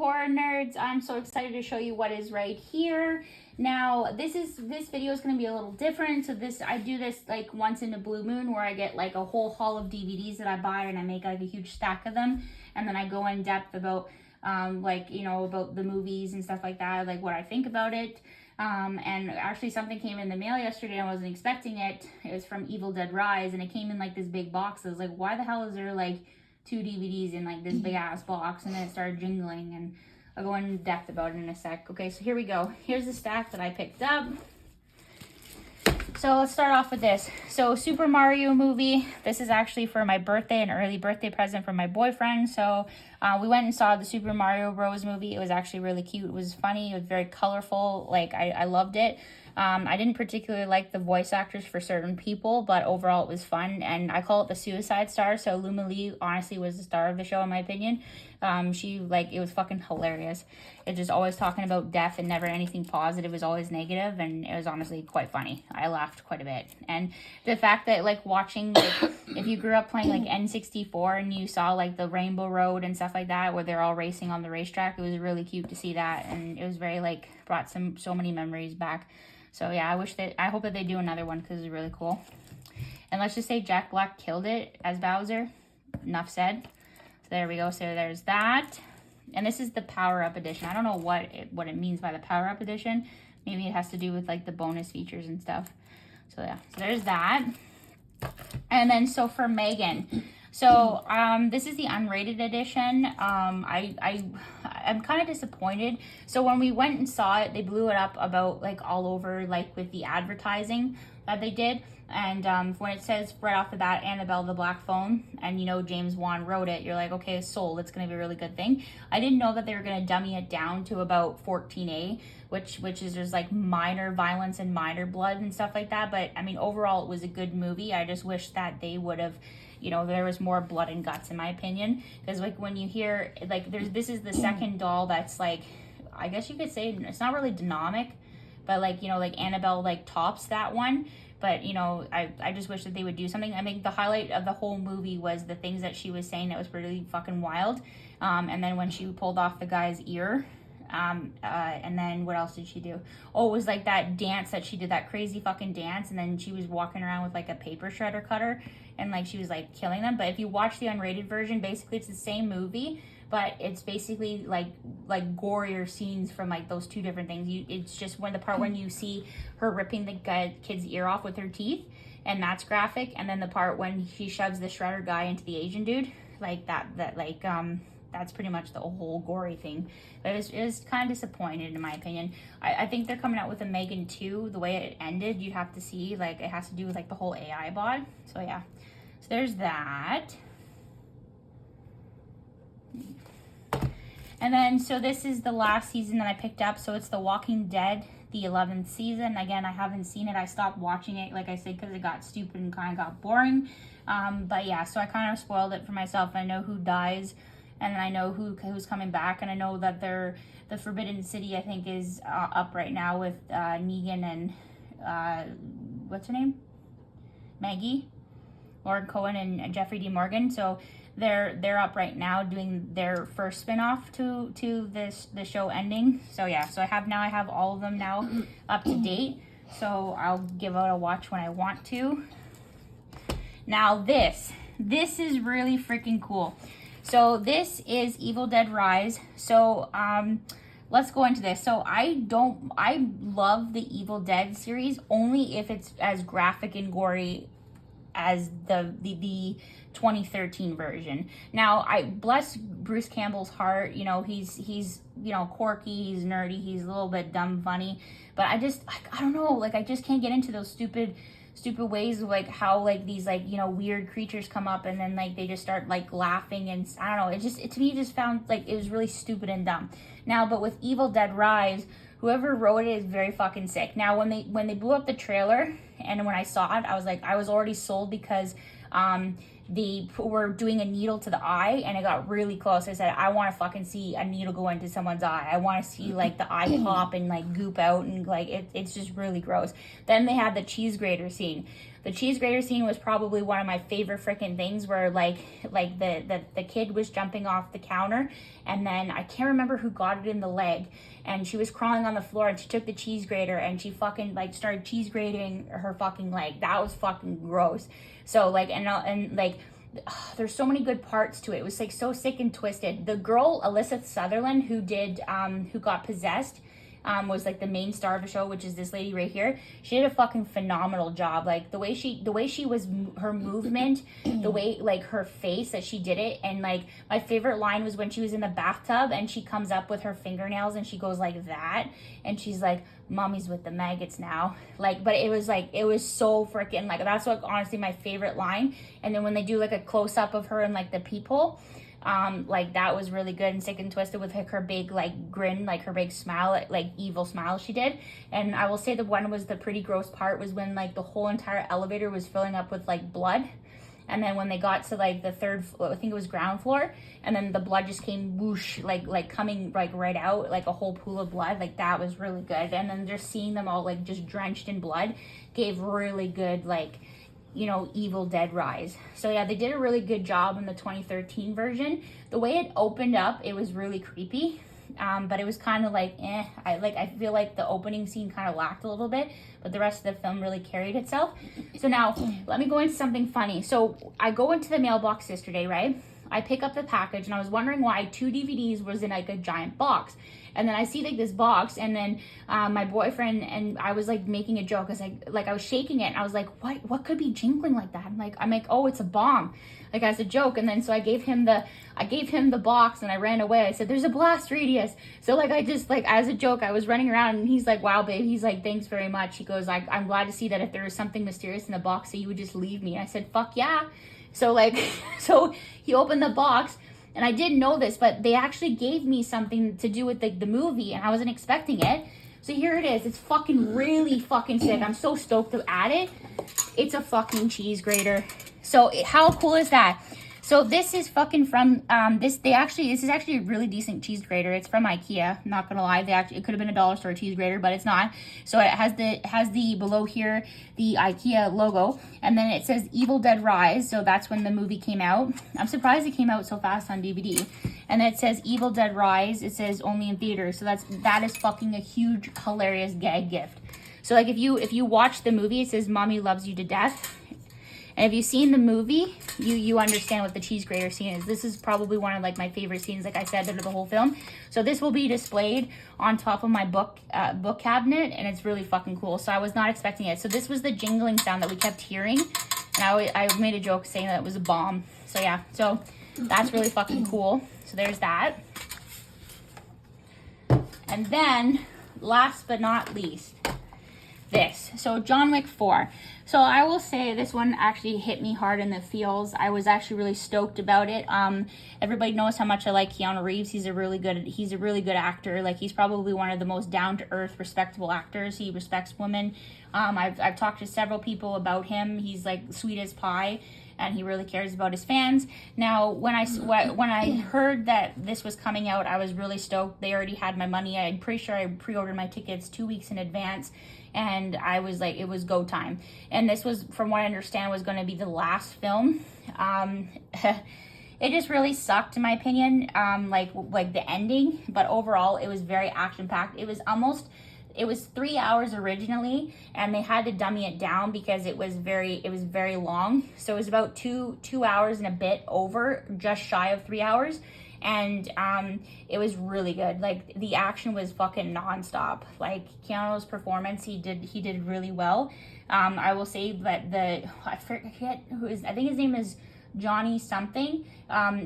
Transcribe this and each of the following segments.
horror nerds, I'm so excited to show you what is right here. Now this video is going to be a little different. So I do this like once in a blue moon, where I get like a whole haul of DVDs that I buy and I make like a huge stack of them, and then I go in depth about about the movies and stuff like that, like what I think about it. And actually something came in the mail yesterday. I wasn't expecting it. It was from Evil Dead Rise, and it came in like this big box. I was like, why the hell is there like 2 DVDs in like this big ass box? And then it started jingling, and I'll go in depth about it in a sec. Okay, so here we go. Here's the stack that I picked up. So let's start off with this. So Super Mario movie. This is actually for my birthday, an early birthday present from my boyfriend. So we went and saw the Super Mario Bros. Movie. It was actually really cute. It was funny. It was very colorful. Like, I loved it. I didn't particularly like the voice actors for certain people, but overall it was fun. And I call it the Suicide Star. So Luma Lee honestly was the star of the show, in my opinion. It was fucking hilarious. It's just always talking about death and never anything positive. It was always negative, and it was honestly quite funny. I laughed quite a bit. And the fact that like watching, like, if you grew up playing like N64 and you saw like the Rainbow Road and stuff like that, where they're all racing on the racetrack, it was really cute to see that. And it was very like, brought so many memories back. So yeah, I hope that they do another one, because it's really cool. And let's just say Jack Black killed it as Bowser. Enough said. So there we go. So there's that. And this is the Power Up Edition. I don't know what it means by the Power Up Edition. Maybe it has to do with like the bonus features and stuff. So yeah, so there's that. And then so for Megan. So this is the unrated edition. I'm kind of disappointed. So when we went and saw it, they blew it up about like all over, like with the advertising that they did. And when it says right off the bat, Annabelle the Black Phone, and you know James Wan wrote it, you're like, okay, sold. It's going to be a really good thing. I didn't know that they were going to dummy it down to about 14A, which is just like minor violence and minor blood and stuff like that. But I mean, overall, it was a good movie. I just wish that they would have, there was more blood and guts, in my opinion. Because like when you hear, like, this is the second doll that's like, I guess you could say it's not really dynamic, but like, like Annabelle like tops that one. But, I just wish that they would do something. I mean, the highlight of the whole movie was the things that she was saying that was really fucking wild. And then when she pulled off the guy's ear, and then what else did she do? Oh, it was like that dance that she did, that crazy fucking dance. And then she was walking around with like a paper shredder cutter, and like she was like killing them. But if you watch the unrated version, basically it's the same movie, but it's basically like gorier scenes from like those two different things. It's just when you see her ripping the kid's ear off with her teeth, and that's graphic. And then the part when she shoves the shredder guy into the Asian dude, like that's pretty much the whole gory thing. But it was kind of disappointed, in my opinion. I think they're coming out with a Megan 2. The way it ended, you have to see, like, it has to do with like the whole AI bot. So yeah, so there's that. And then, so this is the last season that I picked up. So it's The Walking Dead, the 11th season. Again, I haven't seen it. I stopped watching it, like I said, because it got stupid and kind of got boring. But yeah, so I kind of spoiled it for myself. I know who dies, and I know who's coming back. And I know that the Forbidden City, I think, is up right now with Negan and, what's her name? Maggie? Lauren Cohen and Jeffrey D. Morgan. So they're up right now doing their first spin-off to the show ending. So yeah, so I have all of them now up to date. So I'll give out a watch when I want to. Now this is really freaking cool. So this is Evil Dead Rise. So let's go into this. So I love the Evil Dead series only if it's as graphic and gory as the 2013 version. Now, I bless Bruce Campbell's heart. He's quirky, he's nerdy, he's a little bit dumb funny, but I don't know, like, I just can't get into those stupid ways of like how like these like weird creatures come up and then like they just start like laughing, and I don't know, to me just found like it was really stupid and dumb. Now, but with Evil Dead Rise, whoever wrote it is very fucking sick. Now, when they blew up the trailer and when I saw it, I was already sold, because they were doing a needle to the eye, and it got really close. I said, I want to fucking see a needle go into someone's eye. I want to see like the eye pop and like goop out, and like it's just really gross. Then they had the cheese grater scene. The cheese grater scene was probably one of my favorite freaking things, where like the kid was jumping off the counter, and then I can't remember who got it in the leg, and she was crawling on the floor, and she took the cheese grater and she fucking like started cheese grating her fucking leg. That was fucking gross. So like, and like, there's so many good parts to it. It was like so sick and twisted. The girl Alyssa Sutherland, who did who got possessed, was like the main star of the show, which is this lady right here. She did a fucking phenomenal job. Like the way she was, her movement, the way like her face that she did it. And like my favorite line was when she was in the bathtub and she comes up with her fingernails and she goes like that, and she's like, mommy's with the maggots now. Like, but it was like, it was so freaking like, that's what honestly my favorite line. And then when they do like a close-up of her in like the peephole, like that was really good and sick and twisted with like her big like grin, like her big smile, like evil smile she did. And I will say the one was the pretty gross part was when like the whole entire elevator was filling up with like blood, and then when they got to like the third, I think it was ground floor, and then the blood just came whoosh, like coming like right out, like a whole pool of blood. Like that was really good. And then just seeing them all like just drenched in blood gave really good like, you know, Evil Dead rise. So yeah, they did a really good job in the 2013 version. The way it opened up, it was really creepy, but it was kind of like I feel like the opening scene kind of lacked a little bit, but the rest of the film really carried itself. So now let me go into something funny. So I go into the mailbox yesterday, right? I pick up the package, and I was wondering why 2 DVDs was in like a giant box. And then I see like this box, and then my boyfriend and I was like making a joke. I was like I was shaking it, and I was like, what could be jingling like that? I'm like, oh, it's a bomb, like as a joke. And then so I gave him the box, and I ran away. I said, there's a blast radius. So like I just like as a joke, I was running around, and he's like, wow, babe. He's like, thanks very much. He goes, I'm glad to see that if there was something mysterious in the box, that you would just leave me. And I said, fuck yeah. So like, so he opened the box. And I didn't know this, but they actually gave me something to do with the movie, and I wasn't expecting it. So here it is. It's fucking really fucking sick. I'm so stoked to add it. It's a fucking cheese grater. So how cool is that? So this is fucking from this is actually a really decent cheese grater. It's from IKEA. I'm not gonna lie, it could have been a dollar store cheese grater, but it's not. So it has the below here the IKEA logo, and then it says Evil Dead Rise. So that's when the movie came out. I'm surprised it came out so fast on DVD. And then it says Evil Dead Rise. It says only in theaters. So that is fucking a huge hilarious gag gift. So like if you watch the movie, it says Mommy loves you to death. And if you've seen the movie, you understand what the cheese grater scene is. This is probably one of like my favorite scenes, like I said, out of the whole film. So this will be displayed on top of my book cabinet, and it's really fucking cool. So I was not expecting it. So this was the jingling sound that we kept hearing, and I made a joke saying that it was a bomb. So yeah, so that's really fucking cool. So there's that. And then, last but not least, this. So John Wick 4. So I will say this one actually hit me hard in the feels. I was actually really stoked about it. Everybody knows how much I like Keanu Reeves. He's a really good actor. Like, he's probably one of the most down-to-earth, respectable actors. He respects women. I've talked to several people about him. He's like sweet as pie, and he really cares about his fans. Now, when I heard that this was coming out, I was really stoked. They already had my money. I'm pretty sure I pre-ordered my tickets 2 weeks in advance, and I was like, it was go time. And this was, from what I understand, was going to be the last film. It just really sucked, in my opinion, like the ending. But overall, it was very action-packed. It was 3 hours originally, and they had to dummy it down because it was very long. So it was about two hours and a bit over, just shy of 3 hours. And it was really good. Like, the action was fucking nonstop. Like, Keanu's performance, he did really well. I will say that I forget who is, I think his name is Johnny something.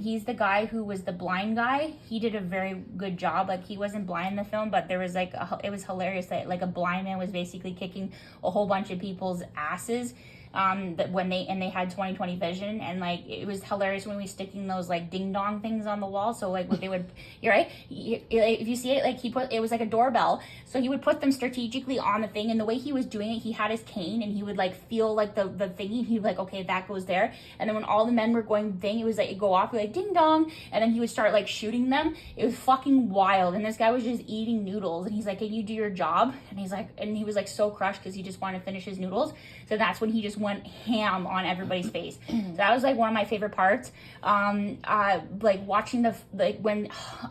He's the guy who was the blind guy. He did a very good job. Like, he wasn't blind in the film, but there was it was hilarious that like a blind man was basically kicking a whole bunch of people's asses. that when they had 20/20 vision, and like it was hilarious when we sticking those like ding dong things on the wall. So like what they would, you're right, if you see it, like it was like a doorbell, so he would put them strategically on the thing, and the way he was doing it, he had his cane and he would like feel like the thingy, he'd like, okay, that goes there, and then when all the men were going thing, it was like, it'd go off like ding dong, and then he would start like shooting them. It was fucking wild, and this guy was just eating noodles, and he's like, can you do your job? And he's like, and he was like so crushed because he just wanted to finish his noodles. So that's when he just went ham on everybody's face. So that was like one of my favorite parts. Like watching the, like when,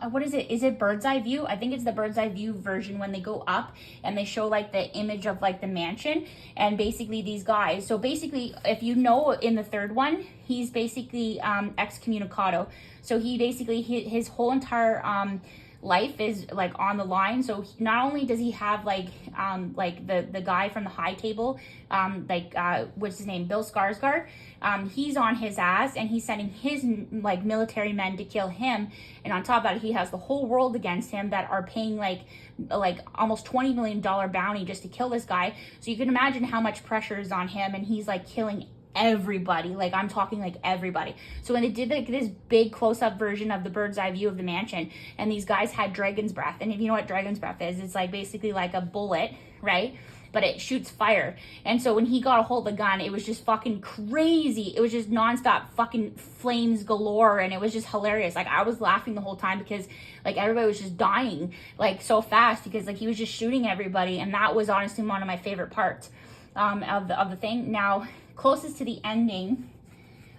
what is it? Is it bird's eye view? I think it's the bird's eye view version when they go up and they show like the image of like the mansion and basically these guys. So basically, if you know, in the third one, he's basically excommunicado. So he basically, his whole entire life is like on the line. So not only does he have like the guy from the high table, what's his name, Bill Skarsgård, he's on his ass and he's sending his like military men to kill him, and on top of that he has the whole world against him that are paying like almost $20 million bounty just to kill this guy. So you can imagine how much pressure is on him, and he's like killing everybody. Like I'm talking like everybody. So when they did like this big close-up version of the bird's eye view of the mansion, and these guys had dragon's breath, and if you know what dragon's breath is, it's like basically like a bullet, right? But it shoots fire. And so when he got a hold of the gun, it was just fucking crazy. It was just nonstop fucking flames galore, and it was just hilarious. Like I was laughing the whole time because like everybody was just dying like so fast because like he was just shooting everybody, and that was honestly one of my favorite parts of the thing. Now, closest to the ending,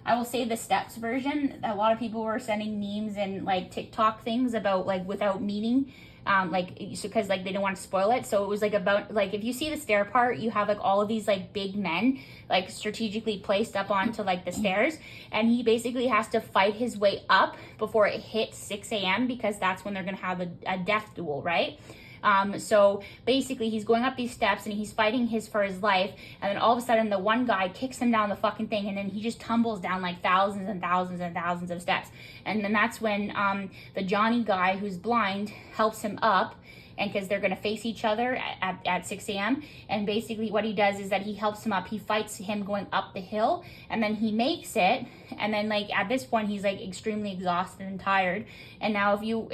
I will say the steps version. A lot of people were sending memes and like TikTok things about like without meaning, because like they didn't want to spoil it. So it was like about like if you see the stair part, you have like all of these like big men like strategically placed up onto like the stairs, and he basically has to fight his way up before it hits 6 a.m. because that's when they're gonna have a death duel, right? So basically he's going up these steps and he's fighting for his life, and then all of a sudden the one guy kicks him down the fucking thing, and then he just tumbles down like thousands and thousands and thousands of steps. And then that's when the Johnny guy who's blind helps him up, and because they're going to face each other at 6 a.m. And basically what he does is that he helps him up. He fights him going up the hill, and then he makes it. And then like at this point, he's like extremely exhausted and tired. And now if you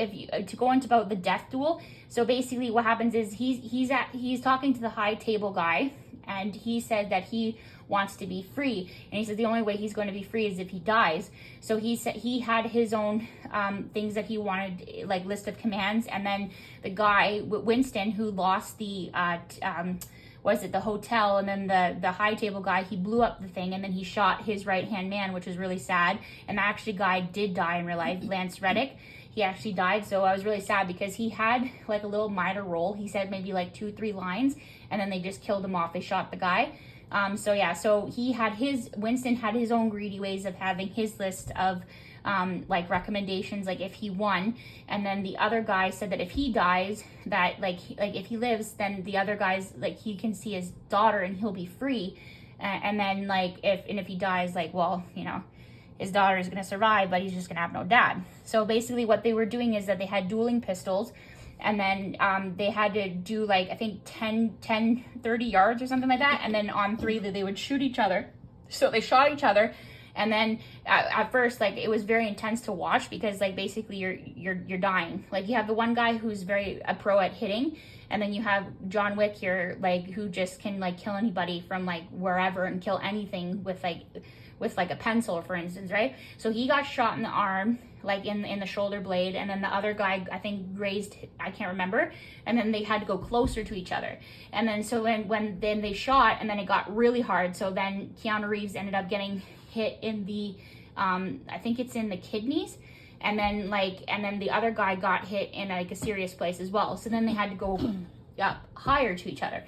to go into about the death duel, so basically what happens is he's talking to the high table guy, and he said that he wants to be free, and he said the only way he's going to be free is if he dies. So he said he had his own things that he wanted, like list of commands, and then the guy Winston, who lost the the hotel, and then the high table guy, he blew up the thing, and then he shot his right hand man, which was really sad. And that actually guy did die in real life, Lance Reddick. He actually died, so I was really sad because he had like a little minor role. He said maybe like 2-3 lines, and then they just killed him off. They shot the guy. So Winston had his own greedy ways of having his list of like recommendations, like if he won, and then the other guy said that if he dies, that like if he lives, then the other guy's like he can see his daughter and he'll be free, and then like if he dies, like, well, you know, his daughter is going to survive, but he's just going to have no dad. So basically what they were doing is that they had dueling pistols, and then they had to do like, I think 30 yards or something like that. And then on 3 they would shoot each other. So they shot each other. And then at first, like, it was very intense to watch because like basically you're dying. Like you have the one guy who's a pro at hitting, and then you have John Wick here, like, who just can like kill anybody from like wherever and kill anything with like a pencil, for instance, right? So he got shot in the arm, like in the shoulder blade, and then the other guy, I think, grazed, I can't remember, and then they had to go closer to each other. And then so when they shot, and then it got really hard, so then Keanu Reeves ended up getting hit in the I think it's in the kidneys, and then the other guy got hit in like a serious place as well. So then they had to go up higher to each other.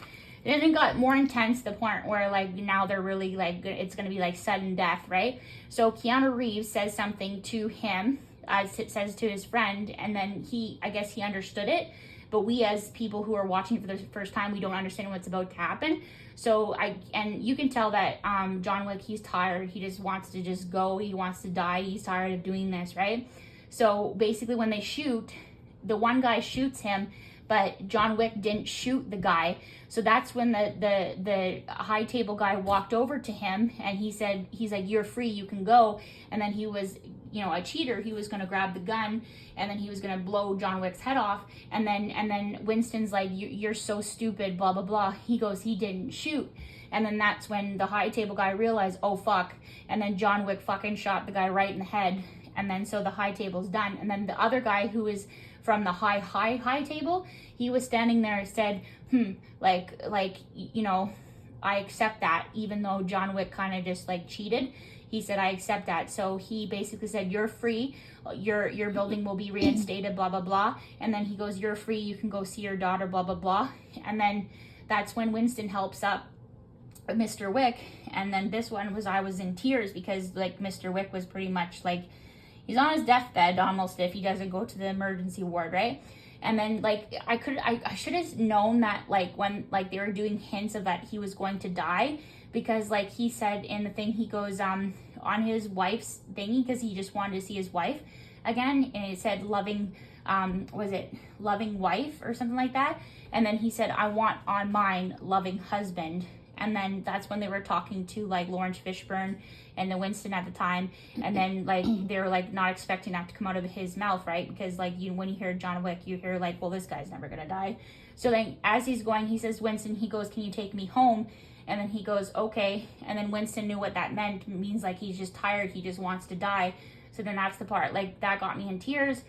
And then it got more intense to the point where like now they're really like, it's going to be like sudden death, right? So Keanu Reeves says something to him, says to his friend, and then I guess he understood it. But we as people who are watching it for the first time, we don't understand what's about to happen. So and you can tell that John Wick, he's tired. He just wants to just go. He wants to die. He's tired of doing this, right? So basically when they shoot, the one guy shoots him, but John Wick didn't shoot the guy. So that's when the high table guy walked over to him, and he's like, you're free, you can go. And then he was, you know, a cheater. He was going to grab the gun, and then he was going to blow John Wick's head off. And then Winston's like, you're so stupid, blah, blah, blah. He goes, he didn't shoot. And then that's when the high table guy realized, oh, fuck. And then John Wick fucking shot the guy right in the head. And then so the high table's done. And then the other guy who is from the high table, he was standing there and said, like, you know, I accept that, even though John Wick kind of just like cheated. He said, I accept that. So he basically said, you're free, your building will be reinstated, blah, blah, blah. And then he goes, you're free, you can go see your daughter, blah, blah, blah. And then that's when Winston helps up Mr. Wick. And then this one was, I was in tears, because like Mr. Wick was pretty much like, he's on his deathbed almost if he doesn't go to the emergency ward, right? And then like I should have known that, like when like they were doing hints of that he was going to die, because like he said in the thing, he goes on his wife's thingy, because he just wanted to see his wife again, and it said loving was it loving wife or something like that. And then he said, I want on mine loving husband. And then that's when they were talking to like Lawrence Fishburne and the Winston at the time. And then like they were like not expecting that to come out of his mouth, right? Because like when you hear John Wick, you hear like, well, this guy's never gonna die. So then as he's going, he says, Winston, he goes, can you take me home? And then he goes, okay. And then Winston knew what that meant. It means like he's just tired, he just wants to die. So then that's the part like that got me in tears.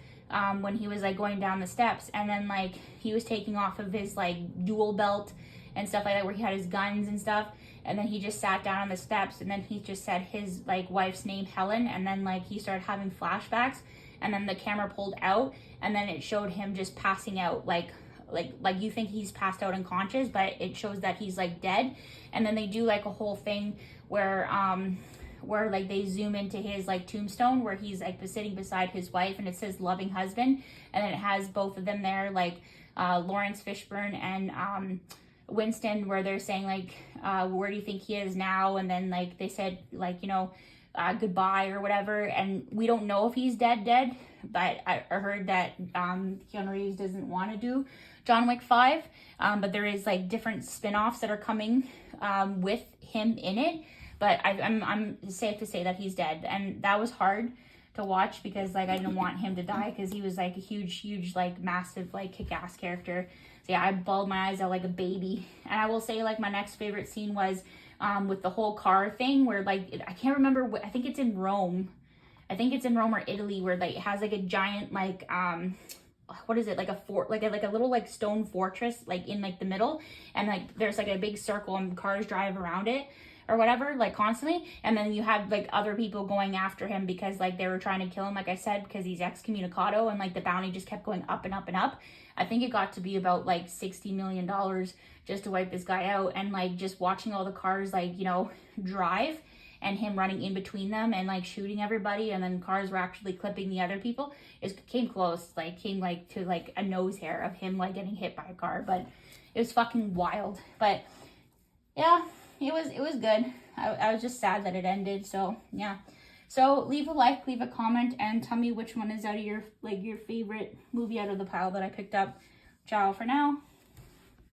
When he was like going down the steps, and then like he was taking off of his like dual belt and stuff like that, where he had his guns and stuff, and then he just sat down on the steps, and then he just said his like wife's name, Helen, and then like he started having flashbacks, and then the camera pulled out, and then it showed him just passing out, like you think he's passed out unconscious, but it shows that he's like dead. And then they do like a whole thing where like they zoom into his like tombstone, where he's like sitting beside his wife, and it says loving husband, and then it has both of them there, like Lawrence Fishburne and Winston, where they're saying like, where do you think he is now? And then like they said like, you know, goodbye or whatever. And we don't know if he's dead, but I heard that Keanu Reeves doesn't want to do John Wick 5, but there is like different spin-offs that are coming with him in it. But I'm safe to say that he's dead, and that was hard to watch, because like I didn't want him to die, because he was like a huge like massive like kick-ass character. So yeah, I bawled my eyes out like a baby. And I will say like my next favorite scene was with the whole car thing, where like I can't remember, I think it's in Rome. I think it's in Rome or Italy, where like it has like a giant like what is it, like a fort, like a little like stone fortress like in like the middle, and like there's like a big circle and cars drive around it or whatever, like constantly. And then you have like other people going after him, because like they were trying to kill him, like I said, because he's excommunicado, and like the bounty just kept going up and up and up. I think it got to be about like $60 million just to wipe this guy out. And like just watching all the cars like, you know, drive, and him running in between them and like shooting everybody, and then cars were actually clipping the other people, it came close, like came like to like a nose hair of him like getting hit by a car. But it was fucking wild. But yeah, it was good. I was just sad that it ended. So yeah, so leave a like, leave a comment, and tell me which one is out of your favorite movie out of the pile that I picked up. Ciao for now.